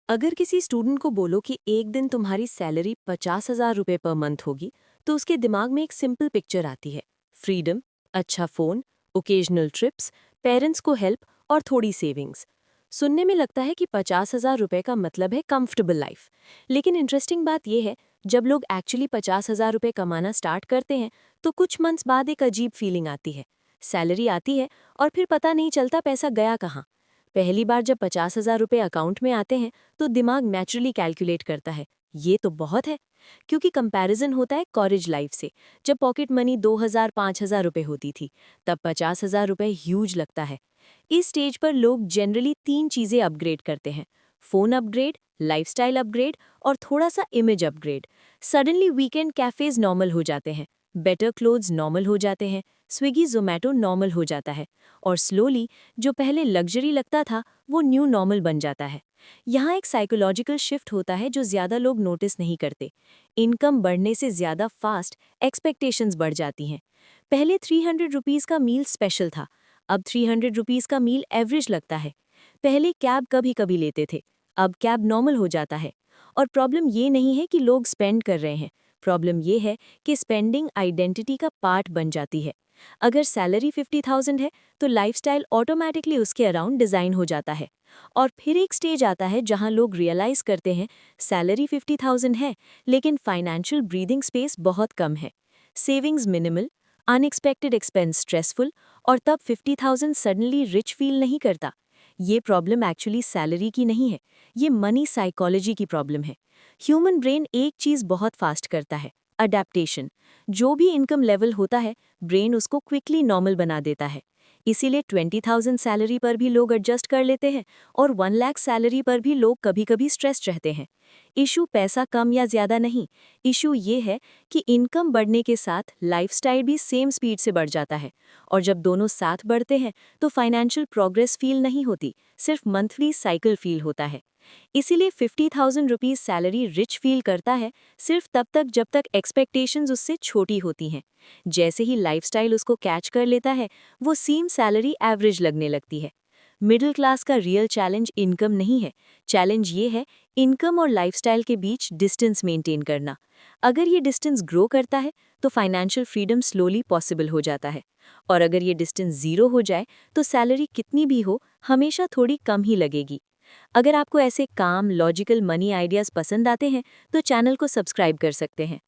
अगर किसी स्टूडेंट को बोलो कि एक दिन तुम्हारी सैलरी 50,000 रुपये पर मंथ होगी, तो उसके दिमाग में एक सिंपल पिक्चर आती है। फ्रीडम, अच्छा फ़ोन, ओकेजनल ट्रिप्स, पेरेंट्स को हेल्प और थोड़ी सेविंग्स। सुनने में लगता है कि 50,000 रुपये का मतलब है कंफर्टेबल लाइफ। लेकिन इंटरेस्टिंग बात यह है, जब लोग एक्चुअली 50,000 रुपये कमाना स्टार्ट करते हैं, तो कुछ मंथ्स बाद एक अजीब फीलिंग आती है। सैलरी आती है और फिर पता नहीं चलता पैसा गया कहाँ। पहली बार जब 50,000 रुपये अकाउंट में आते हैं, तो दिमाग नेचुरली कैलकुलेट करता है, ये तो बहुत है। क्योंकि कंपैरिजन होता है कॉलेज लाइफ से। जब पॉकेट मनी 2,000-5,000 रुपये होती थी, तब 50,000 रुपये ह्यूज लगता है। इस स्टेज पर लोग जनरली 3 चीज़ें अपग्रेड करते हैं: फ़ोन अपग्रेड, लाइफस्टाइल अपग्रेड और थोड़ा सा image upgrade. Suddenly weekend cafes normal हो जाते हैं, बेटर क्लोथ्स नॉर्मल हो जाते हैं, स्विगी ज़ोमैटो नॉर्मल हो जाता है, और स्लोली जो पहले लग्जरी लगता था, वो न्यू नॉर्मल बन जाता है। यहाँ एक साइकोलॉजिकल शिफ्ट होता है जो ज़्यादा लोग नोटिस नहीं करते। इनकम बढ़ने से ज़्यादा फास्ट एक्सपेक्टेशंस बढ़ जाती हैं। पहले 300 रुपीज़ का मील स्पेशल था, अब 300 रुपीज़ का मील एवरेज लगता है। पहले कैब कभी कभी लेते थे, अब कैब नॉर्मल हो जाता है। और प्रॉब्लम ये नहीं है कि लोग स्पेंड कर रहे हैं, प्रॉब्लम ये है कि स्पेंडिंग आइडेंटिटी का पार्ट बन जाती है। अगर सैलरी 50,000 है, तो लाइफस्टाइल ऑटोमेटिकली उसके अराउंड डिज़ाइन हो जाता है। और फिर एक स्टेज आता है जहां लोग रियलाइज़ करते हैं, सैलरी 50,000 है, लेकिन फाइनेंशियल ब्रीदिंग स्पेस बहुत कम है। Savings minimal, unexpected expense stressful, और तब 50,000 सडनली रिच फील नहीं करता। ये प्रॉब्लम एक्चुअली सैलरी की नहीं है, ये मनी साइकोलॉजी की प्रॉब्लम है। ह्यूमन ब्रेन एक चीज़ बहुत फास्ट करता है: अडेप्टेशन। जो भी इनकम लेवल होता है, ब्रेन उसको क्विकली नॉर्मल बना देता है। इसीलिए 20,000 सैलरी पर भी लोग एडजस्ट कर लेते हैं, और 1 लाख सैलरी पर भी लोग कभी कभी स्ट्रेस्ड रहते हैं। इशू पैसा कम या ज़्यादा नहीं, इशू ये है कि इनकम बढ़ने के साथ लाइफस्टाइल भी सेम स्पीड से बढ़ जाता है। और जब दोनों साथ बढ़ते हैं, तो फाइनेंशियल प्रोग्रेस फील नहीं होती, सिर्फ मंथली साइकिल फील होता है। इसीलिए 50,000 रुपीज़ सैलरी रिच फील करता है सिर्फ तब तक जब तक एक्सपेक्टेशंस उससे छोटी होती हैं। जैसे ही लाइफस्टाइल उसको कैच कर लेता है, वो सेम सैलरी एवरेज लगने लगती है। मिडिल क्लास का रियल चैलेंज इनकम नहीं है, चैलेंज ये है इनकम और लाइफस्टाइल के बीच डिस्टेंस मेंटेन करना। अगर ये डिस्टेंस ग्रो करता है, तो फाइनेंशियल फ्रीडम स्लोली पॉसिबल हो जाता है। और अगर ये डिस्टेंस ज़ीरो हो जाए, तो सैलरी कितनी भी हो, हमेशा थोड़ी कम ही लगेगी। अगर आपको ऐसे काम लॉजिकल मनी आइडियाज़ पसंद आते हैं, तो चैनल को सब्सक्राइब कर सकते हैं।